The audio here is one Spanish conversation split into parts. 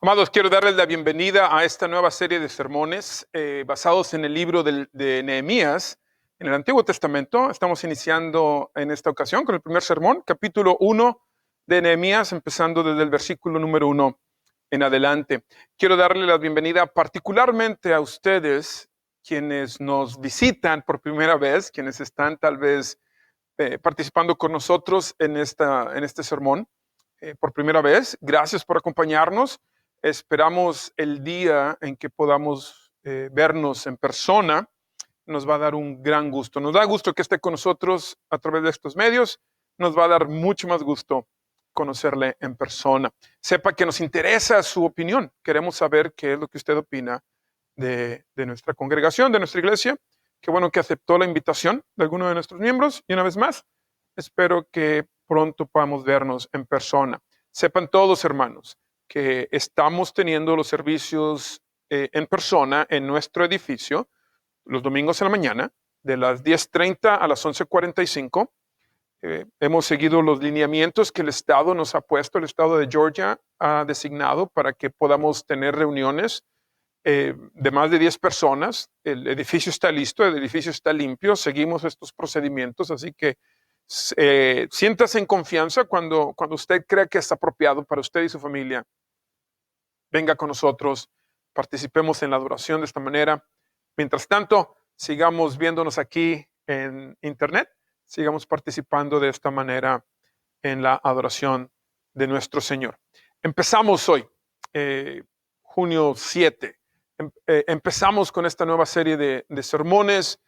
Amados, quiero darles la bienvenida a esta nueva serie de sermones basados en el libro de Nehemías, en el Antiguo Testamento. Estamos iniciando en esta ocasión con el primer sermón, capítulo 1 de Nehemías, empezando desde el versículo número 1 en adelante. Quiero darle la bienvenida particularmente a ustedes, quienes nos visitan por primera vez, quienes están tal vez participando con nosotros en este sermón por primera vez. Gracias por acompañarnos. Esperamos el día en que podamos vernos en persona. Nos va a dar un gran gusto. Nos da gusto que esté con nosotros a través de estos medios. Nos va a dar mucho más gusto conocerle en persona. Sepa que nos interesa su opinión. Queremos saber qué es lo que usted opina de nuestra congregación, de nuestra iglesia. Qué bueno que aceptó la invitación de alguno de nuestros miembros. Y una vez más, espero que pronto podamos vernos en persona. Sepan todos, hermanos, que estamos teniendo los servicios en persona en nuestro edificio los domingos en la mañana, de las 10:30 a las 11:45. Hemos seguido los lineamientos que el Estado nos ha puesto, el Estado de Georgia ha designado para que podamos tener reuniones de más de 10 personas. El edificio está listo, el edificio está limpio, seguimos estos procedimientos, así que siéntase en confianza cuando usted crea que es apropiado para usted y su familia. Venga con nosotros, participemos en la adoración de esta manera. Mientras tanto, sigamos viéndonos aquí en internet, sigamos participando de esta manera en la adoración de nuestro Señor. Empezamos hoy, junio 7. Empezamos con esta nueva serie de sermones.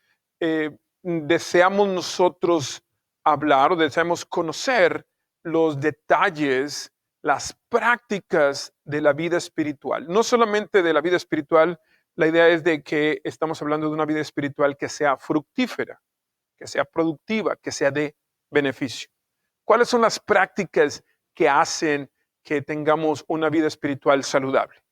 Deseamos nosotros hablar o deseamos conocer los detalles, las prácticas de la vida espiritual. No solamente de la vida espiritual, la idea es de que estamos hablando de una vida espiritual que sea fructífera, que sea productiva, que sea de beneficio. ¿Cuáles son las prácticas que hacen que tengamos una vida espiritual saludable?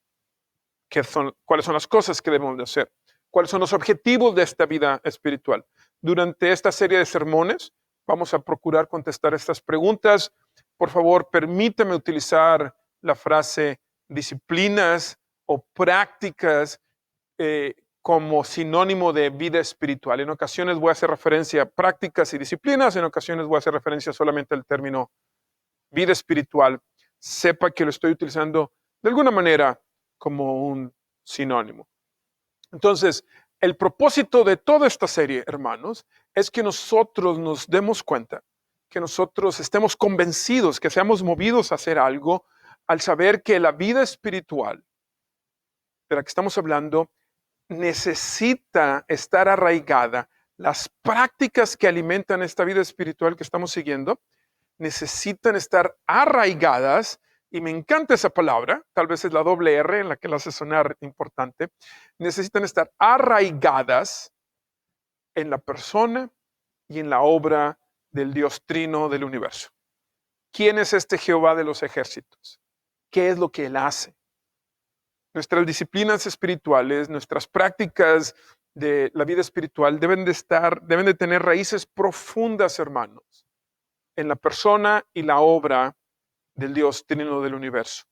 ¿Cuáles son las cosas que debemos de hacer? ¿Cuáles son los objetivos de esta vida espiritual? Durante esta serie de sermones vamos a procurar contestar estas preguntas. Por favor, permítame utilizar la frase disciplinas o prácticas como sinónimo de vida espiritual. En ocasiones voy a hacer referencia a prácticas y disciplinas, en ocasiones voy a hacer referencia solamente al término vida espiritual. Sepa que lo estoy utilizando de alguna manera como un sinónimo. Entonces, el propósito de toda esta serie, hermanos, es que nosotros nos demos cuenta, que nosotros estemos convencidos, que seamos movidos a hacer algo al saber que la vida espiritual de la que estamos hablando necesita estar arraigada. Las prácticas que alimentan esta vida espiritual que estamos siguiendo necesitan estar arraigadas, y me encanta esa palabra, tal vez es la doble R en la que la hace sonar importante, necesitan estar arraigadas en la persona y en la obra del Dios Trino del universo. ¿Quién es este Jehová de los ejércitos? ¿Qué es lo que Él hace? Nuestras disciplinas espirituales, nuestras prácticas de la vida espiritual deben de tener raíces profundas, hermanos, en la persona y la obra del Dios Trino del universo.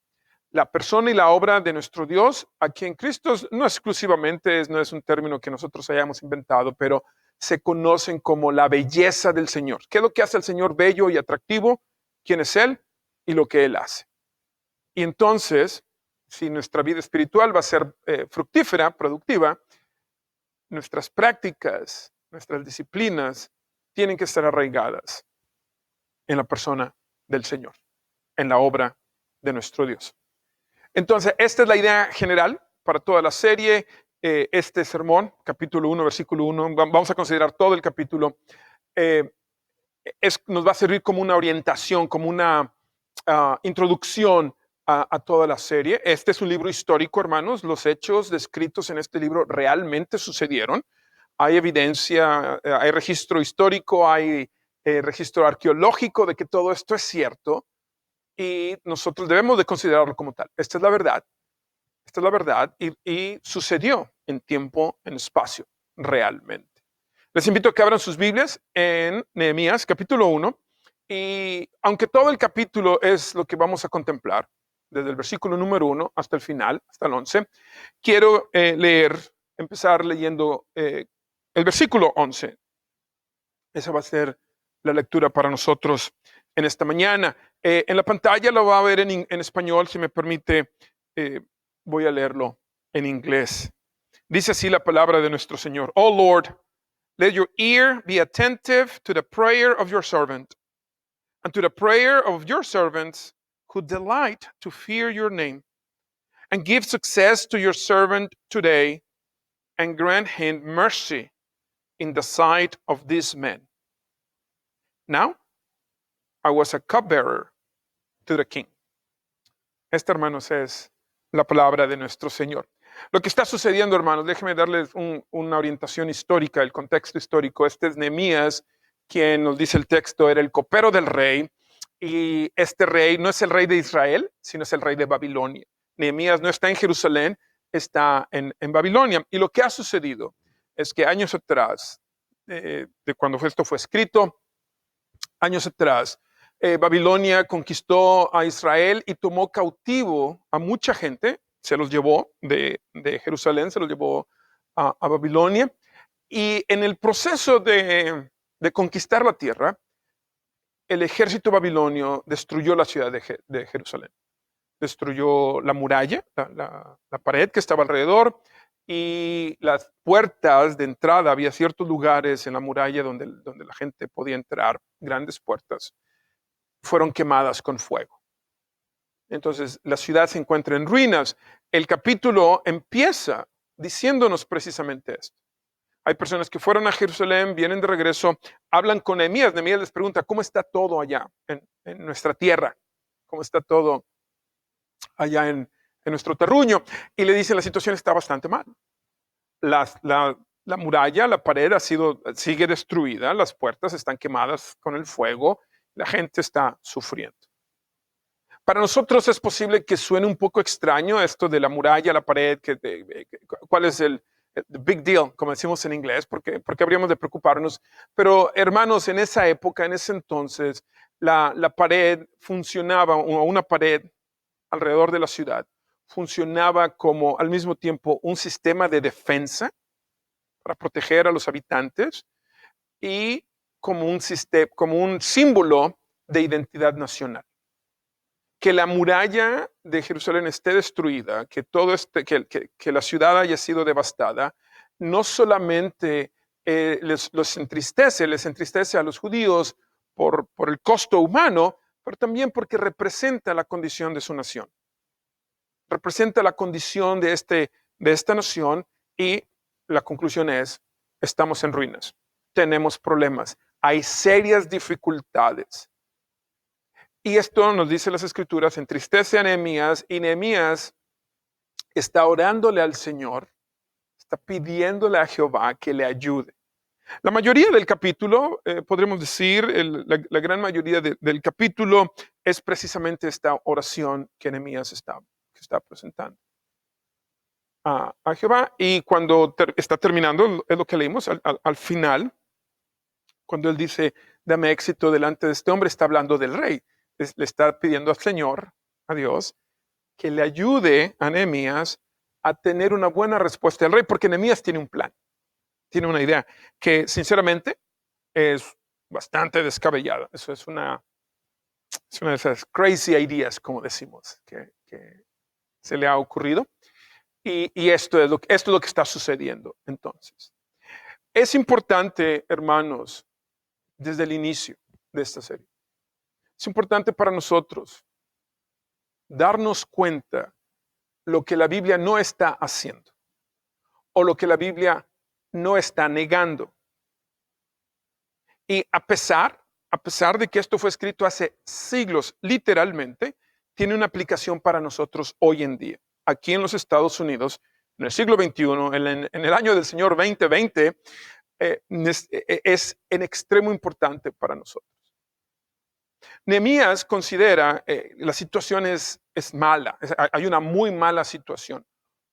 La persona y la obra de nuestro Dios aquí en Cristo no exclusivamente no es un término que nosotros hayamos inventado, pero se conocen como la belleza del Señor. ¿Qué es lo que hace al Señor bello y atractivo? ¿Quién es Él? Y lo que Él hace. Y entonces, si nuestra vida espiritual va a ser fructífera, productiva, nuestras prácticas, nuestras disciplinas tienen que estar arraigadas en la persona del Señor, en la obra de nuestro Dios. Entonces, esta es la idea general para toda la serie. Este sermón, capítulo 1, versículo 1, vamos a considerar todo el capítulo, nos va a servir como una orientación, como una introducción a toda la serie. Este es un libro histórico, hermanos. Los hechos descritos en este libro realmente sucedieron. Hay evidencia, hay registro histórico, hay registro arqueológico de que todo esto es cierto, y nosotros debemos de considerarlo como tal. Esta es la verdad. Esta es la verdad y sucedió en tiempo, en espacio, realmente. Les invito a que abran sus Biblias en Nehemías, capítulo 1. Y aunque todo el capítulo es lo que vamos a contemplar, desde el versículo número 1 hasta el final, hasta el 11. Quiero empezar leyendo el versículo 11. Esa va a ser la lectura para nosotros en esta mañana. En la pantalla lo va a ver en español, si me permite, voy a leerlo en inglés. Dice así la palabra de nuestro Señor. Oh Lord, let your ear be attentive to the prayer of your servant, and to the prayer of your servants who delight to fear your name. And give success to your servant today, and grant him mercy in the sight of these men. Now, I was a cupbearer to the king. Esta, hermanos, es la palabra de nuestro Señor. Lo que está sucediendo, hermanos, déjenme darles una orientación histórica, el contexto histórico. Este es Nehemías, quien nos dice el texto, era el copero del rey, y este rey no es el rey de Israel, sino es el rey de Babilonia. Nehemías no está en Jerusalén, está en Babilonia. Y lo que ha sucedido es que años atrás, de cuando esto fue escrito, años atrás, Babilonia conquistó a Israel y tomó cautivo a mucha gente, se los llevó de Jerusalén, se los llevó a Babilonia, y en el proceso de conquistar la tierra, el ejército babilonio destruyó la ciudad de Jerusalén. Destruyó la muralla, la pared que estaba alrededor, y las puertas de entrada. Había ciertos lugares en la muralla donde la gente podía entrar, grandes puertas, fueron quemadas con fuego. Entonces la ciudad se encuentra en ruinas. El capítulo empieza diciéndonos precisamente esto. Hay personas que fueron a Jerusalén, vienen de regreso, hablan con Nehemías. Nehemías les pregunta, ¿cómo está todo allá en nuestra tierra? ¿Cómo está todo allá en nuestro terruño? Y le dicen, la situación está bastante mal. La muralla, la pared sigue destruida, las puertas están quemadas con el fuego, la gente está sufriendo. Para nosotros es posible que suene un poco extraño esto de la muralla, la pared, cuál es el big deal, como decimos en inglés, porque habríamos de preocuparnos. Pero hermanos, en esa época, en ese entonces, la pared funcionaba, una pared alrededor de la ciudad, funcionaba como al mismo tiempo un sistema de defensa para proteger a los habitantes y como un símbolo de identidad nacional. Que la muralla de Jerusalén esté destruida, que la ciudad haya sido devastada, no solamente les entristece a los judíos por el costo humano, pero también porque representa la condición de su nación. Representa la condición de esta nación, y la conclusión es, estamos en ruinas, tenemos problemas, hay serias dificultades. Y esto nos dice las Escrituras, entristece a Nehemías, y Nehemías está orándole al Señor, está pidiéndole a Jehová que le ayude. La mayoría del capítulo, podremos decir, la gran mayoría del capítulo es precisamente esta oración que Nehemías está presentando a Jehová. Y cuando está terminando, es lo que leímos al final, cuando él dice, dame éxito delante de este hombre, está hablando del rey. Le está pidiendo al Señor, a Dios, que le ayude a Nehemías a tener una buena respuesta del rey, porque Nehemías tiene un plan, tiene una idea que sinceramente es bastante descabellada. Eso es una de esas crazy ideas, como decimos, que se le ha ocurrido. Y esto es lo que está sucediendo entonces. Es importante, hermanos, desde el inicio de esta serie, es importante para nosotros darnos cuenta lo que la Biblia no está haciendo o lo que la Biblia no está negando. Y a pesar de que esto fue escrito hace siglos, literalmente, tiene una aplicación para nosotros hoy en día. Aquí en los Estados Unidos, en el siglo XXI, en el año del Señor 2020, es en extremo importante para nosotros. Nehemías considera la situación es mala, hay una muy mala situación.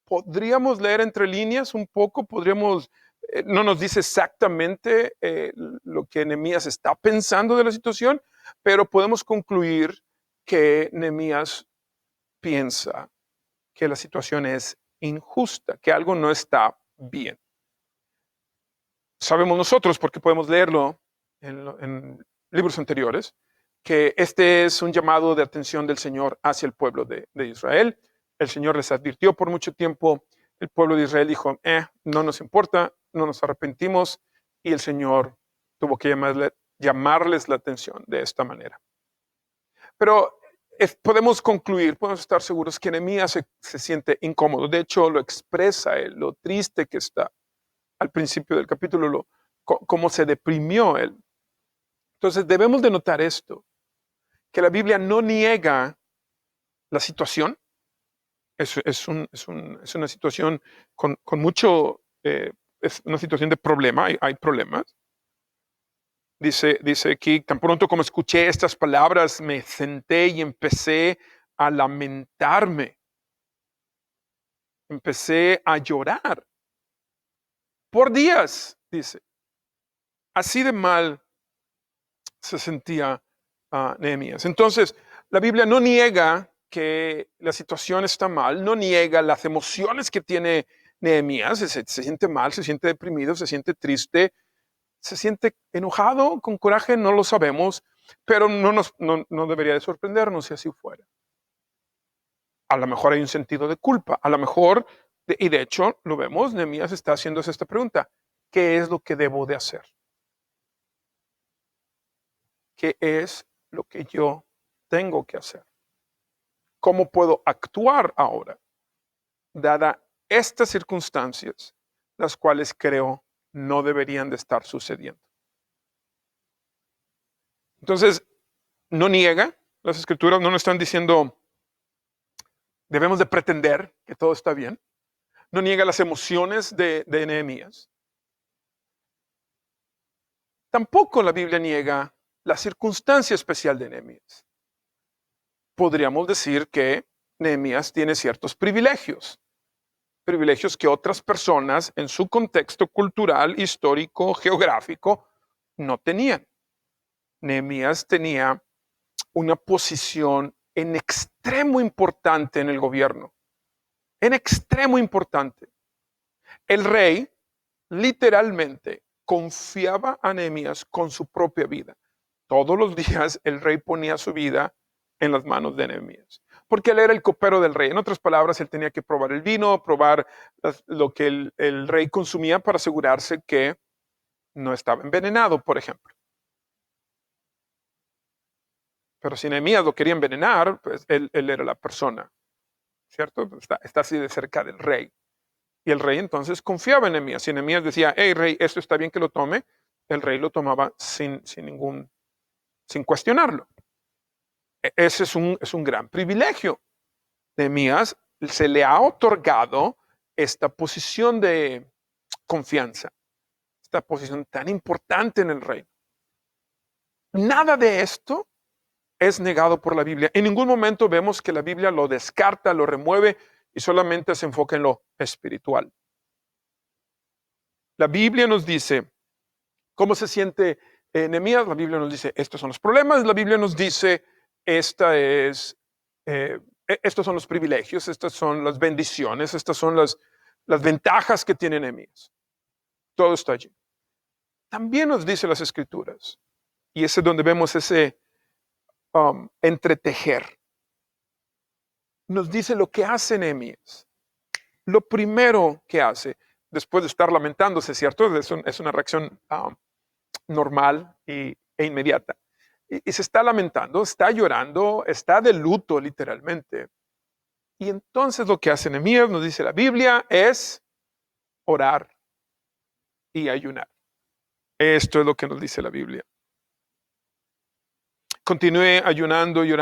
Podríamos leer entre líneas un poco, no nos dice exactamente lo que Nehemías está pensando de la situación, pero podemos concluir que Nehemías piensa que la situación es injusta, que algo no está bien. Sabemos nosotros, porque podemos leerlo en libros anteriores, que este es un llamado de atención del Señor hacia el pueblo de Israel. El Señor les advirtió por mucho tiempo. El pueblo de Israel dijo, no nos importa, no nos arrepentimos, y el Señor tuvo que llamarles la atención de esta manera. Pero podemos concluir, podemos estar seguros que Nehemías se siente incómodo. De hecho, lo expresa él, lo triste que está al principio del capítulo, cómo se deprimió él. Entonces debemos de notar esto, que la Biblia no niega la situación. Es una situación con mucho, es una situación de problema, hay problemas. Dice aquí, tan pronto como escuché estas palabras, me senté y empecé a lamentarme. Empecé a llorar. Por días, dice. Así de mal se sentía Nehemías. Entonces, la Biblia no niega que la situación está mal, no niega las emociones que tiene Nehemías. Se siente mal, se siente deprimido, se siente triste, se siente enojado, con coraje, no lo sabemos, pero no debería de sorprendernos si así fuera. A lo mejor hay un sentido de culpa, a lo mejor, y de hecho lo vemos, Nehemías está haciéndose esta pregunta: ¿qué es lo que debo de hacer? ¿Qué es lo que yo tengo que hacer? ¿Cómo puedo actuar ahora, dada estas circunstancias, las cuales creo no deberían de estar sucediendo? Entonces, no niega, las escrituras no nos están diciendo debemos de pretender que todo está bien. No niega las emociones de Nehemías. Tampoco la Biblia niega la circunstancia especial de Nehemías. Podríamos decir que Nehemías tiene ciertos privilegios que otras personas en su contexto cultural, histórico, geográfico, no tenían. Nehemías tenía una posición en extremo importante en el gobierno, en extremo importante. El rey literalmente confiaba a Nehemías con su propia vida. Todos los días el rey ponía su vida en las manos de Nehemías, porque él era el copero del rey. En otras palabras, él tenía que probar el vino, probar lo que el rey consumía para asegurarse que no estaba envenenado, por ejemplo. Pero si Nehemías lo quería envenenar, pues él era la persona, ¿cierto? Está así de cerca del rey. Y el rey entonces confiaba en Nehemías. Si Nehemías decía, hey rey, esto está bien que lo tome, el rey lo tomaba sin cuestionarlo. Ese es un gran privilegio. Nehemías se le ha otorgado esta posición de confianza, esta posición tan importante en el reino. Nada de esto es negado por la Biblia. En ningún momento vemos que la Biblia lo descarta, lo remueve y solamente se enfoca en lo espiritual. La Biblia nos dice cómo se siente Nehemías. La Biblia nos dice, estos son los problemas. La Biblia nos dice, estos son los privilegios, estas son las bendiciones, estas son las ventajas que tiene Nehemías. Todo está allí. También nos dice las Escrituras, y es donde vemos ese entretejer. Nos dice lo que hace Nehemías. Lo primero que hace, después de estar lamentándose, ¿cierto? Es una reacción normal e inmediata. Y se está lamentando, está llorando, está de luto literalmente. Y entonces lo que hace Nehemías, nos dice la Biblia, es orar y ayunar. Esto es lo que nos dice la Biblia. Continúe ayunando y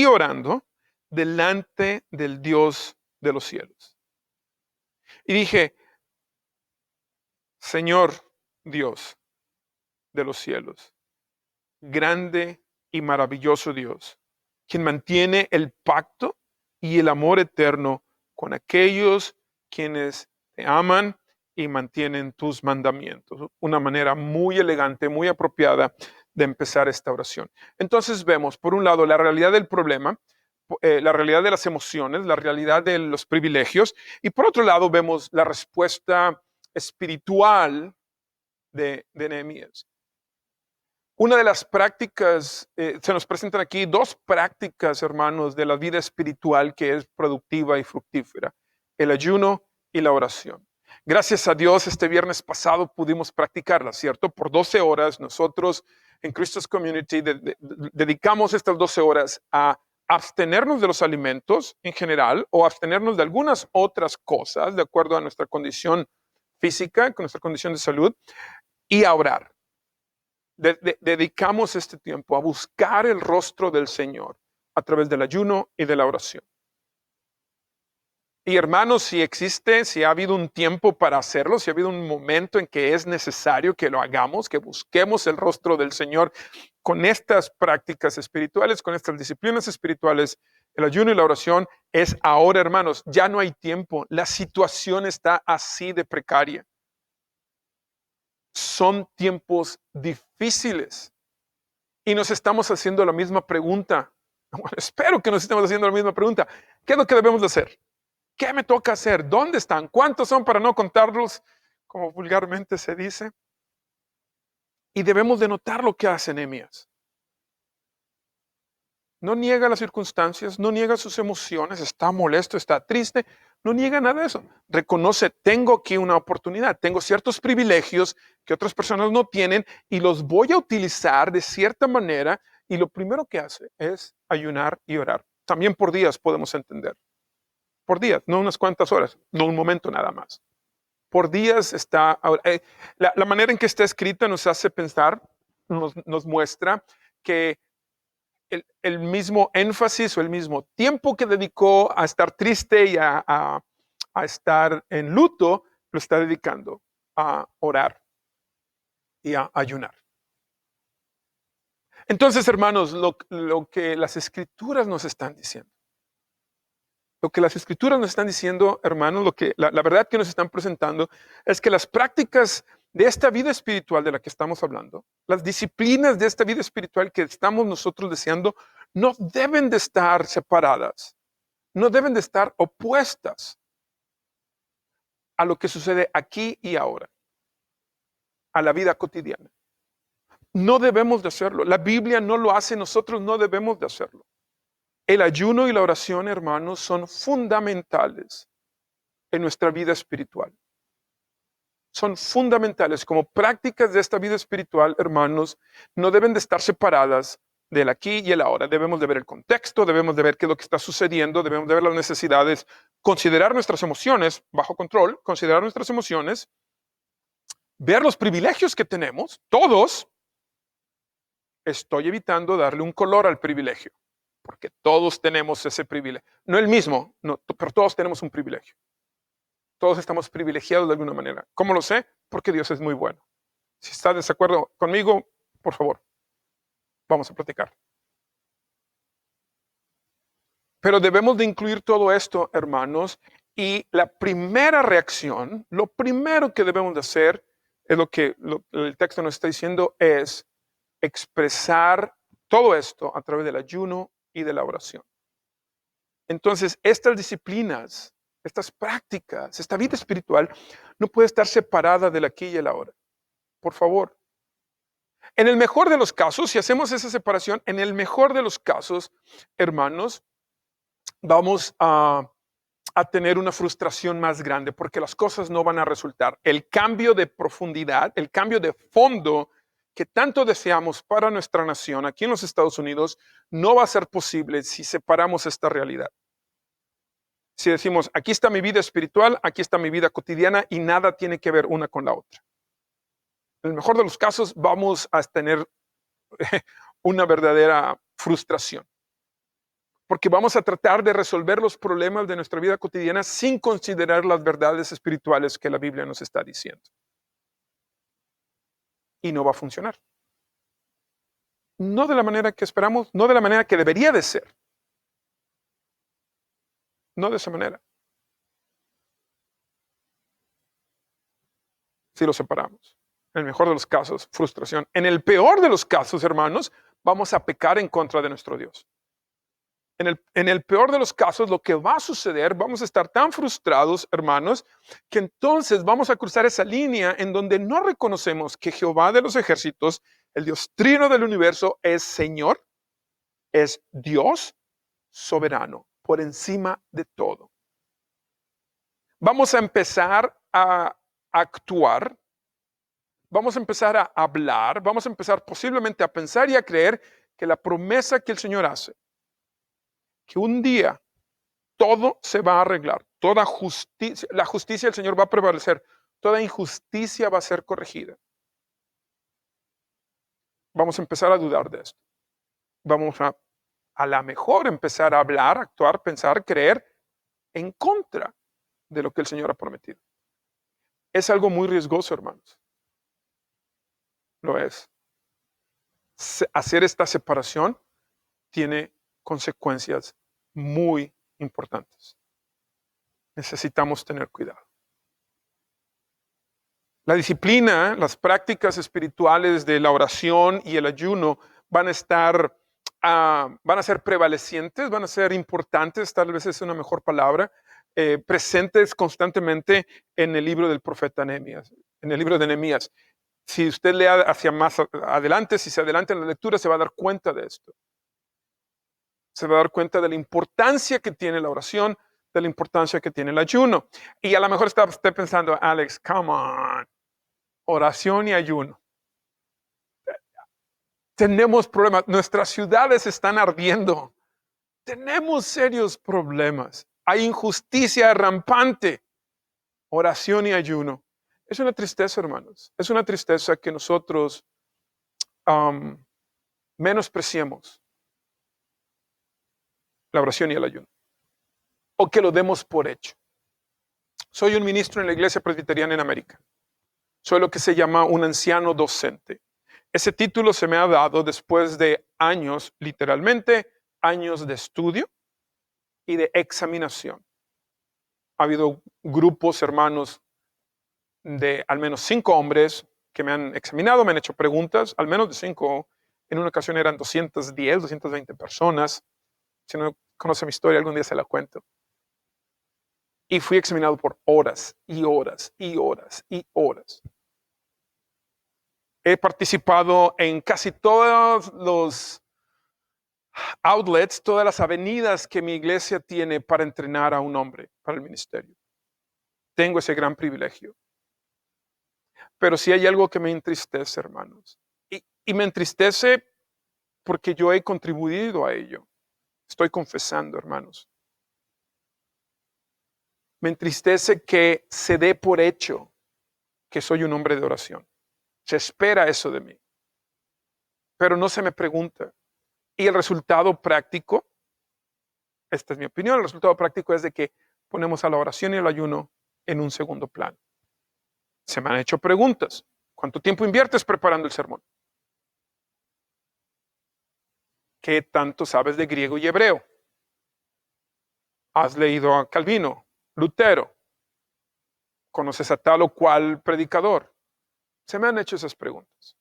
orando delante del Dios de los cielos. Y dije, Señor Dios de los cielos, grande y maravilloso Dios, quien mantiene el pacto y el amor eterno con aquellos quienes te aman y mantienen tus mandamientos. Una manera muy elegante, muy apropiada de empezar esta oración. Entonces vemos, por un lado, la realidad del problema, la realidad de las emociones, la realidad de los privilegios, y por otro lado vemos la respuesta espiritual de Nehemías. Una de las prácticas, se nos presentan aquí dos prácticas, hermanos, de la vida espiritual que es productiva y fructífera: el ayuno y la oración. Gracias a Dios, este viernes pasado pudimos practicarla, ¿cierto? Por 12 horas nosotros en Christos Community dedicamos estas 12 horas a abstenernos de los alimentos en general o abstenernos de algunas otras cosas de acuerdo a nuestra condición física, con nuestra condición de salud, y a orar. Dedicamos este tiempo a buscar el rostro del Señor a través del ayuno y de la oración. Y hermanos, si ha habido un tiempo para hacerlo, si ha habido un momento en que es necesario que lo hagamos, que busquemos el rostro del Señor con estas prácticas espirituales, con estas disciplinas espirituales, el ayuno y la oración, es ahora, hermanos. Ya no hay tiempo. La situación está así de precaria. Son tiempos difíciles y nos estamos haciendo la misma pregunta. Bueno, espero que nos estemos haciendo la misma pregunta. ¿Qué es lo que debemos de hacer? ¿Qué me toca hacer? ¿Dónde están? ¿Cuántos son para no contarlos, como vulgarmente se dice? Y debemos de notar lo que hace Nehemías. No niega las circunstancias, no niega sus emociones, está molesto, está triste, no niega nada de eso. Reconoce, tengo aquí una oportunidad, tengo ciertos privilegios que otras personas no tienen y los voy a utilizar de cierta manera. Y lo primero que hace es ayunar y orar. También por días podemos entender. Por días, no unas cuantas horas, no un momento nada más. Por días está, la manera en que está escrita nos hace pensar, nos muestra que el mismo énfasis o el mismo tiempo que dedicó a estar triste y a estar en luto, lo está dedicando a orar y a ayunar. Entonces, hermanos, lo que las escrituras nos están diciendo, lo que las escrituras nos están diciendo, hermanos, la verdad que nos están presentando es que las prácticas de esta vida espiritual de la que estamos hablando, las disciplinas de esta vida espiritual que estamos nosotros deseando, no deben de estar separadas, no deben de estar opuestas a lo que sucede aquí y ahora, a la vida cotidiana. No debemos de hacerlo. La Biblia no lo hace, nosotros no debemos de hacerlo. El ayuno y la oración, hermanos, son fundamentales en nuestra vida espiritual. Son fundamentales como prácticas de esta vida espiritual, hermanos. No deben de estar separadas del aquí y el ahora. Debemos de ver el contexto, debemos de ver qué es lo que está sucediendo, debemos de ver las necesidades, considerar nuestras emociones bajo control, considerar nuestras emociones, ver los privilegios que tenemos, todos. Estoy evitando darle un color al privilegio, porque todos tenemos ese privilegio. No el mismo, no, pero todos tenemos un privilegio. Todos estamos privilegiados de alguna manera. ¿Cómo lo sé? Porque Dios es muy bueno. Si está de desacuerdo conmigo, por favor, vamos a platicar. Pero debemos de incluir todo esto, hermanos, y la primera reacción, lo primero que debemos de hacer, es lo que el texto nos está diciendo, es expresar todo esto a través del ayuno y de la oración. Entonces, estas disciplinas, estas prácticas, esta vida espiritual, no puede estar separada del aquí y el ahora. Por favor. En el mejor de los casos, si hacemos esa separación, en el mejor de los casos, hermanos, vamos a tener una frustración más grande porque las cosas no van a resultar. El cambio de profundidad, el cambio de fondo que tanto deseamos para nuestra nación aquí en los Estados Unidos, no va a ser posible si separamos esta realidad. Si decimos, aquí está mi vida espiritual, aquí está mi vida cotidiana y nada tiene que ver una con la otra. En el mejor de los casos vamos a tener una verdadera frustración. Porque vamos a tratar de resolver los problemas de nuestra vida cotidiana sin considerar las verdades espirituales que la Biblia nos está diciendo. Y no va a funcionar. No de la manera que esperamos, no de la manera que debería de ser. No de esa manera. Si lo separamos. En el mejor de los casos, frustración. En el peor de los casos, hermanos, vamos a pecar en contra de nuestro Dios. En el peor de los casos, lo que va a suceder, vamos a estar tan frustrados, hermanos, que entonces vamos a cruzar esa línea en donde no reconocemos que Jehová de los ejércitos, el Dios trino del universo, es Señor, es Dios soberano, por encima de todo. Vamos a empezar a actuar, vamos a empezar a hablar, vamos a empezar posiblemente a pensar y a creer que la promesa que el Señor hace, que un día todo se va a arreglar, toda justicia, la justicia del Señor va a prevalecer, toda injusticia va a ser corregida. Vamos a empezar a dudar de esto. Vamos a la mejor empezar a hablar, actuar, pensar, creer en contra de lo que el Señor ha prometido. Es algo muy riesgoso, hermanos. Lo es. Hacer esta separación tiene consecuencias muy importantes. Necesitamos tener cuidado. La disciplina, las prácticas espirituales de la oración y el ayuno van a ser prevalecientes, van a ser importantes, tal vez es una mejor palabra, presentes constantemente en el libro del profeta Nehemías, en el libro de Nehemías. Si usted lea hacia más adelante, si se adelanta en la lectura, se va a dar cuenta de esto. Se va a dar cuenta de la importancia que tiene la oración, de la importancia que tiene el ayuno. Y a lo mejor está usted pensando, Alex, come on, oración y ayuno. Tenemos problemas, nuestras ciudades están ardiendo. Tenemos serios problemas. Hay injusticia rampante. Oración y ayuno. Es una tristeza, hermanos. Es una tristeza que nosotros menospreciemos la oración y el ayuno. O que lo demos por hecho. Soy un ministro en la Iglesia Presbiteriana en América. Soy lo que se llama un anciano docente. Ese título se me ha dado después de años, literalmente, años de estudio y de examinación. Ha habido grupos, hermanos, de al menos 5 hombres que me han examinado, me han hecho preguntas, al menos de 5. En una ocasión eran 210, 220 personas. Si no conoce mi historia, algún día se la cuento. Y fui examinado por horas y horas y horas y horas. He participado en casi todos los outlets, todas las avenidas que mi iglesia tiene para entrenar a un hombre para el ministerio. Tengo ese gran privilegio. Pero sí hay algo que me entristece, hermanos. Y me entristece porque yo he contribuido a ello. Estoy confesando, hermanos. Me entristece que se dé por hecho que soy un hombre de oración. Se espera eso de mí. Pero no se me pregunta. Y el resultado práctico, esta es mi opinión, el resultado práctico es de que ponemos a la oración y el ayuno en un segundo plano. Se me han hecho preguntas. ¿Cuánto tiempo inviertes preparando el sermón? ¿Qué tanto sabes de griego y hebreo? ¿Has leído a Calvino, Lutero? ¿Conoces a tal o cual predicador? Se me han hecho esas preguntas.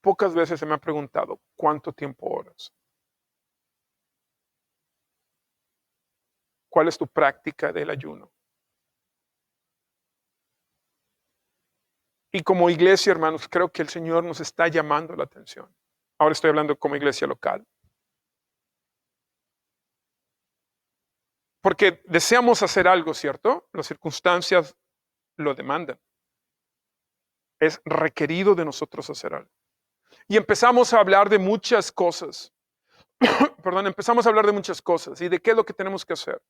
Pocas veces se me ha preguntado, ¿cuánto tiempo oras? ¿Cuál es tu práctica del ayuno? Y como iglesia, hermanos, creo que el Señor nos está llamando la atención. Ahora estoy hablando como iglesia local. Porque deseamos hacer algo, ¿cierto? Las circunstancias lo demandan. Es requerido de nosotros hacer algo. Y empezamos a hablar de muchas cosas. Perdón, empezamos a hablar de muchas cosas y de qué es lo que tenemos que hacer.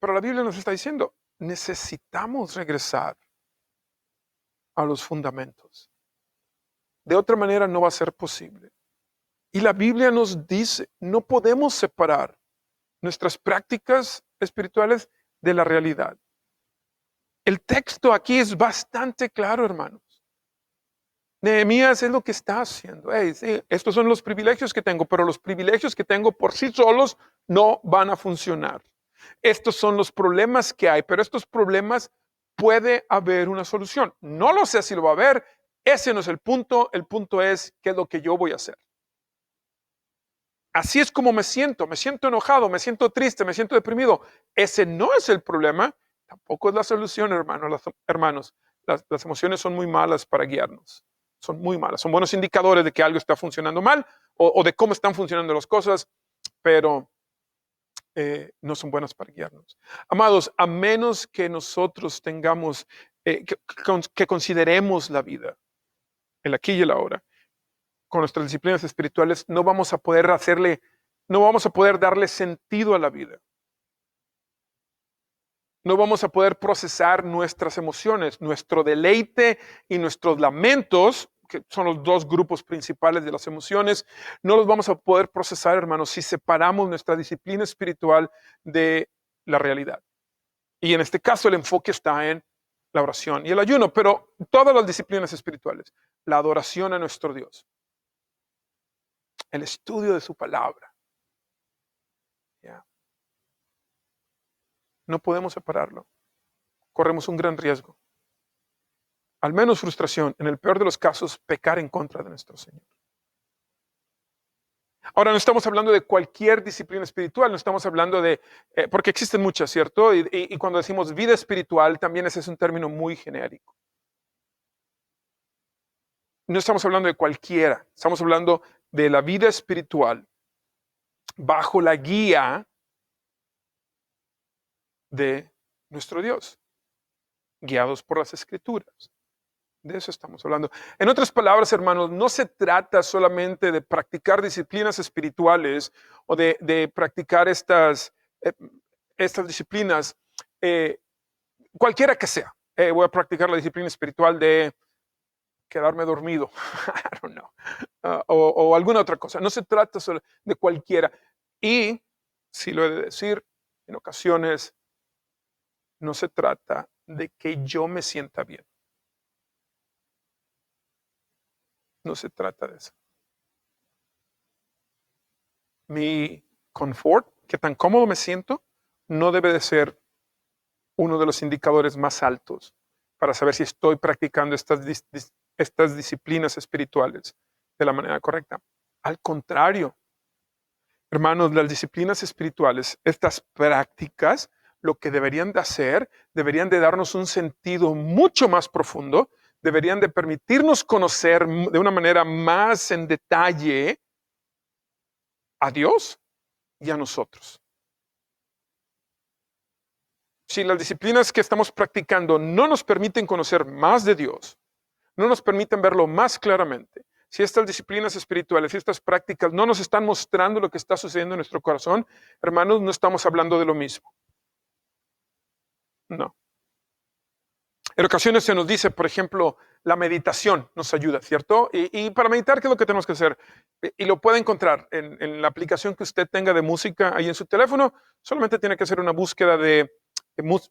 Pero la Biblia nos está diciendo, necesitamos regresar a los fundamentos. De otra manera no va a ser posible. Y la Biblia nos dice, no podemos separar nuestras prácticas espirituales de la realidad. El texto aquí es bastante claro, hermanos. Nehemías es lo que está haciendo. Sí, estos son los privilegios que tengo, pero los privilegios que tengo por sí solos no van a funcionar. Estos son los problemas que hay, pero estos problemas puede haber una solución. No lo sé si lo va a haber, ese no es el punto es qué es lo que yo voy a hacer. Así es como me siento enojado, me siento triste, me siento deprimido. Ese no es el problema, tampoco es la solución, hermanos. Las emociones son muy malas para guiarnos, son muy malas, son buenos indicadores de que algo está funcionando mal o de cómo están funcionando las cosas, pero no son buenas para guiarnos. Amados, a menos que nosotros tengamos, que consideremos la vida, el aquí y el ahora, con nuestras disciplinas espirituales, no vamos a poder darle sentido a la vida. No vamos a poder procesar nuestras emociones, nuestro deleite y nuestros lamentos, que son los dos grupos principales de las emociones, no los vamos a poder procesar, hermanos, si separamos nuestra disciplina espiritual de la realidad. Y en este caso el enfoque está en la oración y el ayuno, pero todas las disciplinas espirituales, la adoración a nuestro Dios, el estudio de su palabra. ¿Ya? No podemos separarlo. Corremos un gran riesgo. Al menos frustración, en el peor de los casos, pecar en contra de nuestro Señor. Ahora, no estamos hablando de cualquier disciplina espiritual, no estamos hablando de, porque existen muchas, ¿cierto? Y cuando decimos vida espiritual, también ese es un término muy genérico. No estamos hablando de cualquiera, estamos hablando de la vida espiritual bajo la guía de nuestro Dios, guiados por las Escrituras. De eso estamos hablando. En otras palabras, hermanos, no se trata solamente de practicar disciplinas espirituales o de practicar estas disciplinas, cualquiera que sea. Voy a practicar la disciplina espiritual de quedarme dormido, I don't know, o alguna otra cosa. No se trata solo de cualquiera. Y, si lo he de decir, en ocasiones no se trata de que yo me sienta bien. No se trata de eso. Mi confort, qué tan cómodo me siento, no debe de ser uno de los indicadores más altos para saber si estoy practicando estas disciplinas espirituales de la manera correcta. Al contrario, hermanos, las disciplinas espirituales, estas prácticas, lo que deberían de hacer, deberían de darnos un sentido mucho más profundo, deberían de permitirnos conocer de una manera más en detalle a Dios y a nosotros. Si las disciplinas que estamos practicando no nos permiten conocer más de Dios, no nos permiten verlo más claramente, si estas disciplinas espirituales, si estas prácticas no nos están mostrando lo que está sucediendo en nuestro corazón, hermanos, no estamos hablando de lo mismo. No. En ocasiones se nos dice, por ejemplo, la meditación nos ayuda, ¿cierto? Y para meditar, ¿qué es lo que tenemos que hacer? Y lo puede encontrar en la aplicación que usted tenga de música ahí en su teléfono. Solamente tiene que hacer una búsqueda de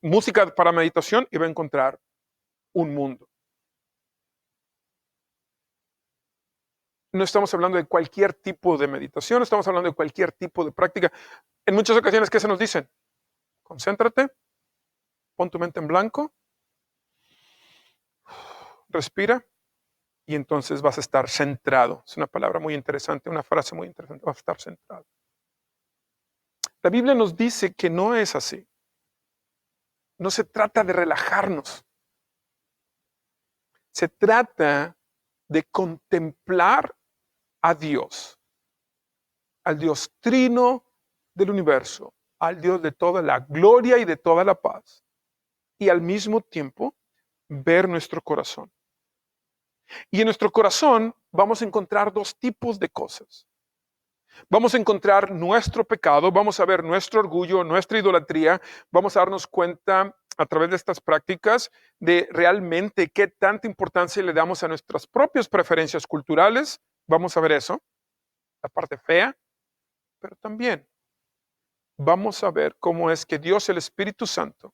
música para meditación y va a encontrar un mundo. No estamos hablando de cualquier tipo de meditación, estamos hablando de cualquier tipo de práctica. En muchas ocasiones, ¿qué se nos dicen? Concéntrate, pon tu mente en blanco, respira y entonces vas a estar centrado. Es una palabra muy interesante, una frase muy interesante, vas a estar centrado. La Biblia nos dice que no es así. No se trata de relajarnos. Se trata de contemplar a Dios, al Dios trino del universo, al Dios de toda la gloria y de toda la paz, y al mismo tiempo ver nuestro corazón. Y en nuestro corazón vamos a encontrar dos tipos de cosas. Vamos a encontrar nuestro pecado, vamos a ver nuestro orgullo, nuestra idolatría, vamos a darnos cuenta a través de estas prácticas de realmente qué tanta importancia le damos a nuestras propias preferencias culturales. Vamos a ver eso, la parte fea, pero también vamos a ver cómo es que Dios, el Espíritu Santo,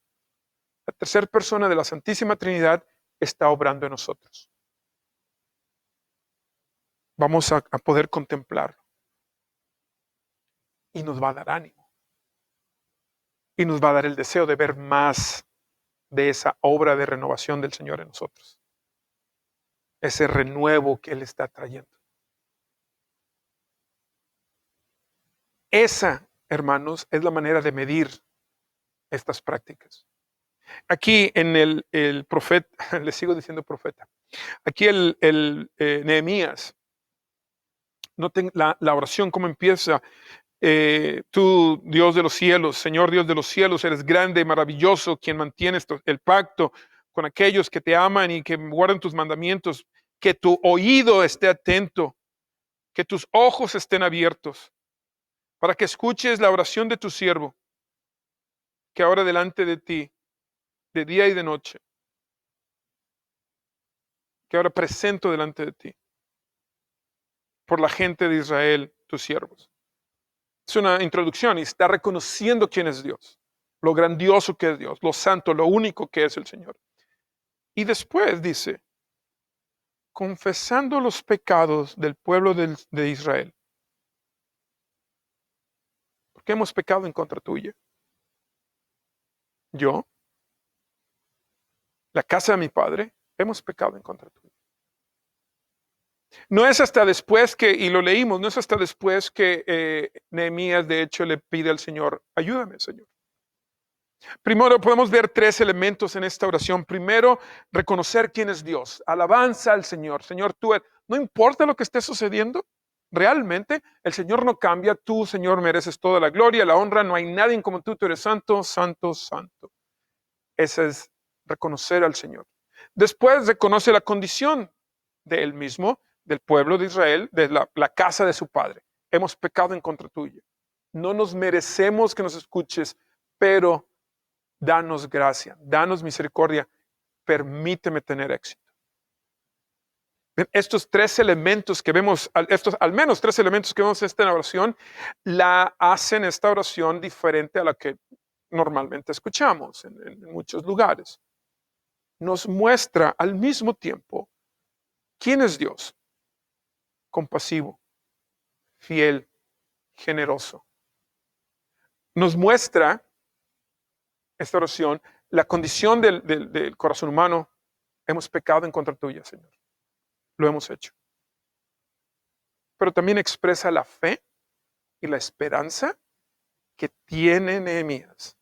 la tercera persona de la Santísima Trinidad, está obrando en nosotros. Vamos a poder contemplarlo y nos va a dar ánimo. y nos va a dar el deseo de ver más de esa obra de renovación del Señor en nosotros. Ese renuevo que Él está trayendo. Esa, hermanos, es la manera de medir estas prácticas. Aquí en el profeta, le sigo diciendo profeta, aquí Nehemías, noten la oración cómo empieza. Tú, Dios de los cielos, Señor Dios de los cielos, eres grande y maravilloso, quien mantiene el pacto con aquellos que te aman y que guardan tus mandamientos. Que tu oído esté atento, que tus ojos estén abiertos, para que escuches la oración de tu siervo, que ahora delante de ti, de día y de noche, que ahora presento delante de ti, por la gente de Israel, tus siervos. Es una introducción y está reconociendo quién es Dios, lo grandioso que es Dios, lo santo, lo único que es el Señor. Y después dice, confesando los pecados del pueblo de Israel. Porque hemos pecado en contra tuya. Yo, la casa de mi padre, hemos pecado en contra tuya. No es hasta después que, y lo leímos, no es hasta después que Nehemías de hecho le pide al Señor, ayúdame, Señor. Primero podemos ver tres elementos en esta oración. Primero, reconocer quién es Dios. Alabanza al Señor. Señor, no importa lo que esté sucediendo, realmente el Señor no cambia. Tú, Señor, mereces toda la gloria, la honra. No hay nadie como tú eres santo, santo, santo. Ese es reconocer al Señor. Después reconoce la condición de Él mismo, del pueblo de Israel, de la casa de su Padre. Hemos pecado en contra tuya. No nos merecemos que nos escuches, pero danos gracia, danos misericordia, permíteme tener éxito. Estos tres elementos que vemos, al menos tres elementos que vemos en esta oración, la hacen esta oración diferente a la que normalmente escuchamos en muchos lugares. Nos muestra al mismo tiempo quién es Dios, compasivo, fiel, generoso. Nos muestra esta oración la condición del corazón humano. Hemos pecado en contra tuya, Señor. Lo hemos hecho. Pero también expresa la fe y la esperanza que tiene Nehemías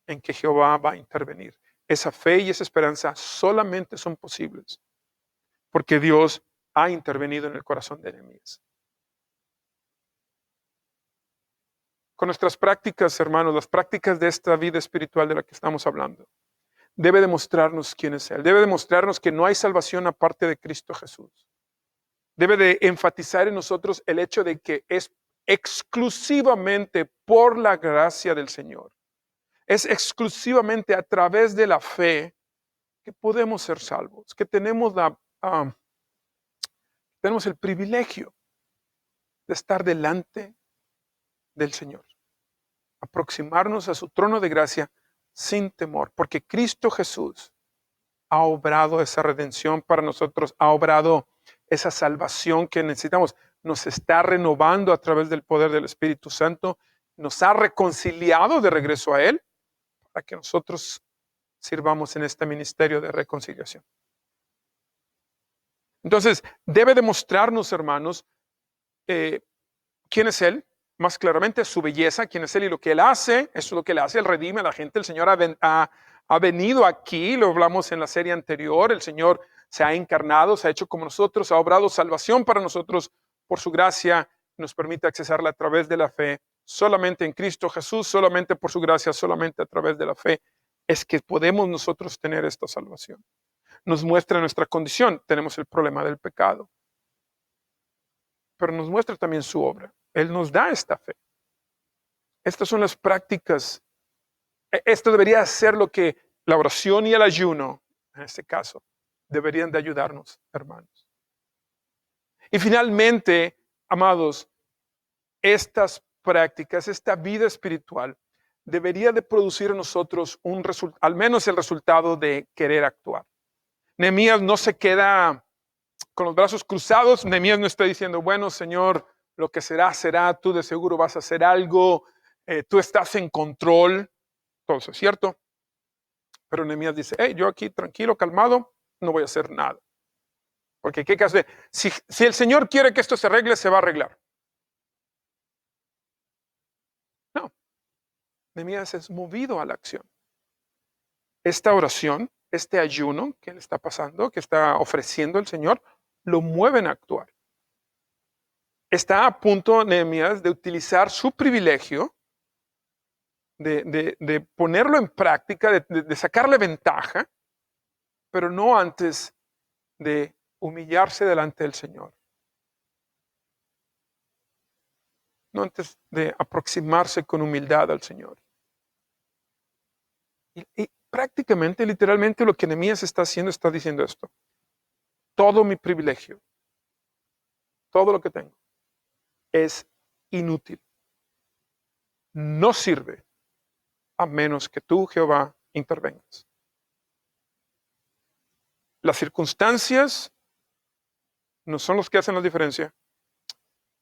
en que Jehová va a intervenir. Esa fe y esa esperanza solamente son posibles porque Dios ha intervenido en el corazón de Nehemías. Con nuestras prácticas, hermanos, las prácticas de esta vida espiritual de la que estamos hablando, debe demostrarnos quién es Él. Debe demostrarnos que no hay salvación aparte de Cristo Jesús. Debe de enfatizar en nosotros el hecho de que es exclusivamente por la gracia del Señor. Es exclusivamente a través de la fe que podemos ser salvos, que tenemos el privilegio de estar delante del Señor, aproximarnos a su trono de gracia sin temor, porque Cristo Jesús ha obrado esa redención para nosotros, ha obrado esa salvación que necesitamos, nos está renovando a través del poder del Espíritu Santo, nos ha reconciliado de regreso a Él para que nosotros sirvamos en este ministerio de reconciliación. Entonces, debe demostrarnos, hermanos, quién es Él, más claramente su belleza, quién es Él y lo que Él hace. Eso es lo que Él hace, Él redime a la gente. El Señor ha venido aquí, lo hablamos en la serie anterior, el Señor se ha encarnado, se ha hecho como nosotros, ha obrado salvación para nosotros por su gracia, nos permite accesarla a través de la fe, solamente en Cristo Jesús, solamente por su gracia, solamente a través de la fe, es que podemos nosotros tener esta salvación. Nos muestra nuestra condición, tenemos el problema del pecado, pero nos muestra también su obra. Él nos da esta fe. Estas son las prácticas. Esto debería ser lo que la oración y el ayuno, en este caso, deberían de ayudarnos, hermanos. Y finalmente, amados, estas prácticas, esta vida espiritual, debería de producir en nosotros al menos el resultado de querer actuar. Nehemías no se queda con los brazos cruzados. Nehemías no está diciendo, bueno, Señor, lo que será, será, tú de seguro vas a hacer algo, tú estás en control. todo eso es cierto, pero Nehemías dice, hey, yo aquí tranquilo, calmado, no voy a hacer nada. Porque ¿qué caso de? Si el Señor quiere que esto se arregle, se va a arreglar. No, Nehemías es movido a la acción. Esta oración, este ayuno que le está pasando, que está ofreciendo el Señor, lo mueven a actuar. Está a punto Nehemías de utilizar su privilegio, de ponerlo en práctica, de sacarle ventaja, pero no antes de humillarse delante del Señor. No antes de aproximarse con humildad al Señor. Y prácticamente, literalmente, lo que Nehemías está haciendo, está diciendo esto. Todo mi privilegio, todo lo que tengo, es inútil. No sirve a menos que tú, Jehová, intervengas. Las circunstancias no son los que hacen la diferencia.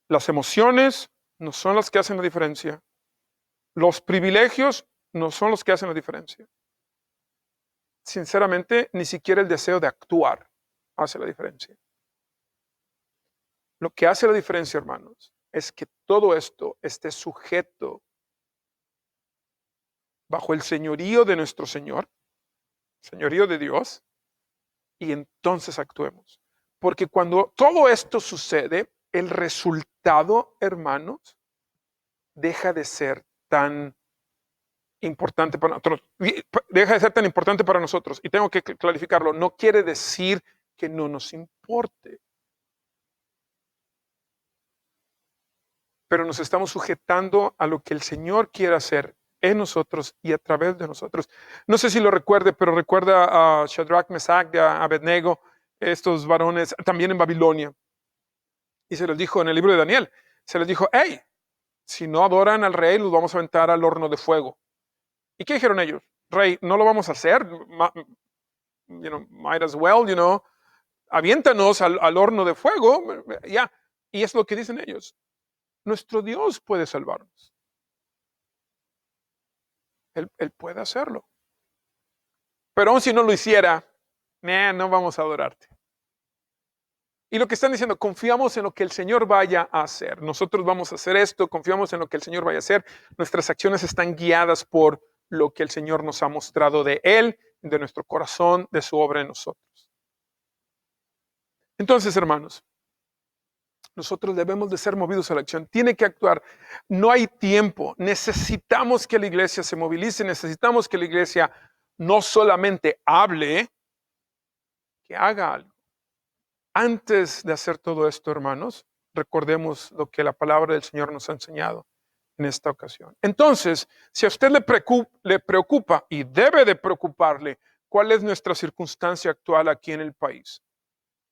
Las emociones no son las que hacen la diferencia. Los privilegios no son los que hacen la diferencia. Sinceramente, ni siquiera el deseo de actuar hace la diferencia. Lo que hace la diferencia, hermanos, es que todo esto esté sujeto bajo el señorío de nuestro Señor, señorío de Dios, y entonces actuemos. Porque cuando todo esto sucede, el resultado, hermanos, deja de ser tan importante para nosotros. Deja de ser tan importante para nosotros. Y tengo que clarificarlo. No quiere decir que no nos importe. Pero nos estamos sujetando a lo que el Señor quiere hacer en nosotros y a través de nosotros. No sé si lo recuerde, pero recuerda a Shadrach, Mesach, a Abednego, estos varones, también en Babilonia. Y se les dijo en el libro de Daniel, se les dijo, hey, si no adoran al rey, los vamos a aventar al horno de fuego. ¿Y qué dijeron ellos? Rey, no lo vamos a hacer, might as well, aviéntanos al horno de fuego, ya. Y es lo que dicen ellos. Nuestro Dios puede salvarnos. Él puede hacerlo. Pero aun si no lo hiciera, no vamos a adorarte. Y lo que están diciendo, confiamos en lo que el Señor vaya a hacer. Nosotros vamos a hacer esto, confiamos en lo que el Señor vaya a hacer. Nuestras acciones están guiadas por lo que el Señor nos ha mostrado de Él, de nuestro corazón, de su obra en nosotros. Entonces, hermanos, nosotros debemos de ser movidos a la acción. Tiene que actuar. No hay tiempo. Necesitamos que la iglesia se movilice. Necesitamos que la iglesia no solamente hable, que haga algo. Antes de hacer todo esto, hermanos, recordemos lo que la palabra del Señor nos ha enseñado en esta ocasión. Entonces, si a usted le preocupa y debe de preocuparle cuál es nuestra circunstancia actual aquí en el país,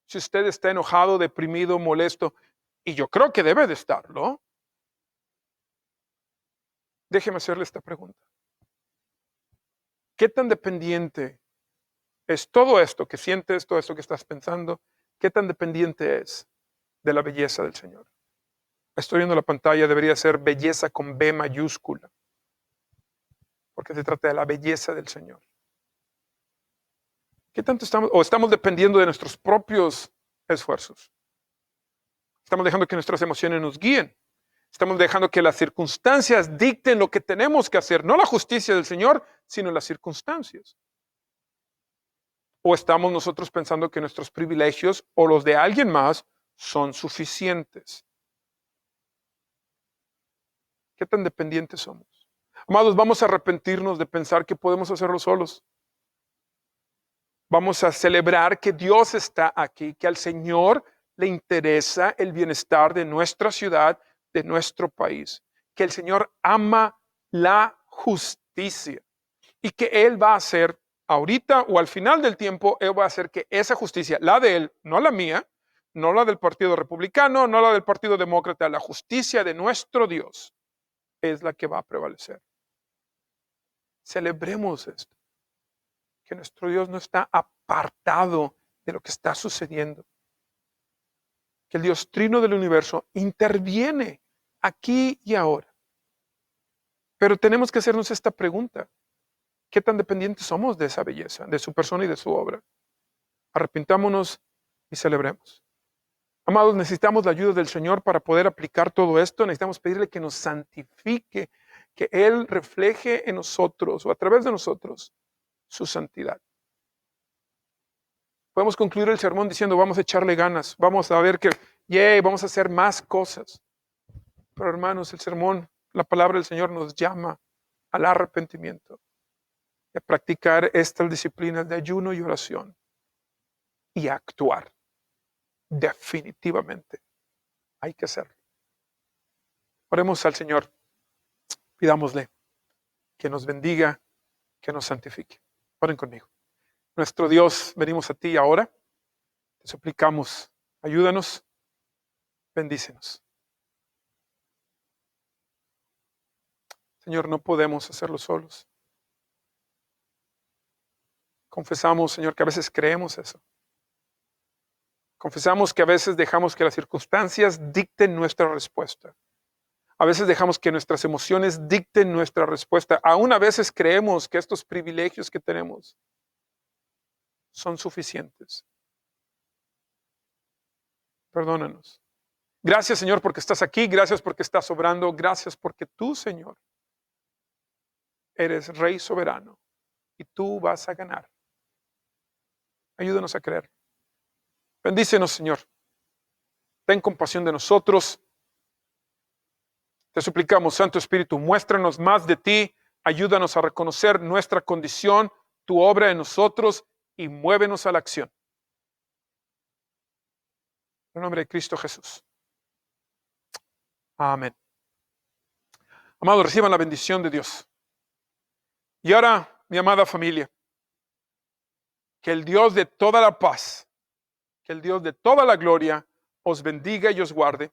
si usted está enojado, deprimido, molesto, y yo creo que debe de estarlo, déjeme hacerle esta pregunta. ¿Qué tan dependiente es todo esto que sientes, todo esto que estás pensando? ¿Qué tan dependiente es de la belleza del Señor? Estoy viendo la pantalla, debería ser belleza con B mayúscula, porque se trata de la belleza del Señor. ¿Qué tanto estamos dependiendo de nuestros propios esfuerzos? Estamos dejando que nuestras emociones nos guíen. Estamos dejando que las circunstancias dicten lo que tenemos que hacer, no la justicia del Señor, sino las circunstancias. ¿O estamos nosotros pensando que nuestros privilegios o los de alguien más son suficientes? ¿Qué tan dependientes somos? Amados, vamos a arrepentirnos de pensar que podemos hacerlo solos. Vamos a celebrar que Dios está aquí, que al Señor le interesa el bienestar de nuestra ciudad, de nuestro país, que el Señor ama la justicia y que Él va a hacer ahorita o al final del tiempo, Él va a hacer que esa justicia, la de Él, no la mía, no la del Partido Republicano, no la del Partido Demócrata, la justicia de nuestro Dios es la que va a prevalecer. Celebremos esto, que nuestro Dios no está apartado de lo que está sucediendo, que el Dios trino del universo interviene aquí y ahora. Pero tenemos que hacernos esta pregunta. ¿Qué tan dependientes somos de esa belleza, de su persona y de su obra? Arrepintámonos y celebremos. Amados, necesitamos la ayuda del Señor para poder aplicar todo esto. Necesitamos pedirle que nos santifique, que Él refleje en nosotros o a través de nosotros su santidad. Podemos concluir el sermón diciendo, vamos a echarle ganas, vamos a ver que, vamos a hacer más cosas. Pero hermanos, el sermón, la palabra del Señor nos llama al arrepentimiento y a practicar estas disciplinas de ayuno y oración y a actuar. Definitivamente hay que hacerlo. Oremos al Señor, pidámosle que nos bendiga, que nos santifique. Oren conmigo. Nuestro Dios, venimos a ti ahora, te suplicamos, ayúdanos, bendícenos. Señor, no podemos hacerlo solos. Confesamos, Señor, que a veces creemos eso. Confesamos que a veces dejamos que las circunstancias dicten nuestra respuesta. A veces dejamos que nuestras emociones dicten nuestra respuesta. Aún a veces creemos que estos privilegios que tenemos son suficientes. Perdónanos. Gracias, Señor, porque estás aquí. Gracias porque estás obrando. Gracias porque tú, Señor, eres Rey soberano y tú vas a ganar. Ayúdanos a creer. Bendícenos, Señor. Ten compasión de nosotros. Te suplicamos, Santo Espíritu, muéstranos más de ti. Ayúdanos a reconocer nuestra condición, tu obra en nosotros y muévenos a la acción. En el nombre de Cristo Jesús. Amén. Amados, reciban la bendición de Dios. Y ahora, mi amada familia, que el Dios de toda la paz, que el Dios de toda la gloria os bendiga y os guarde.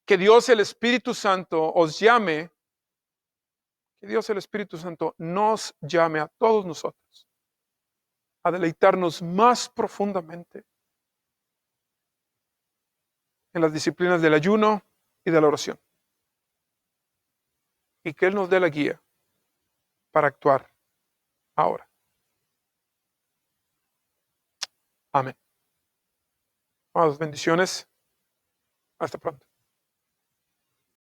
Que Dios el Espíritu Santo os llame, que Dios el Espíritu Santo nos llame a todos nosotros a deleitarnos más profundamente en las disciplinas del ayuno y de la oración. Y que Él nos dé la guía para actuar ahora. Amén. Amados, bendiciones. Hasta pronto.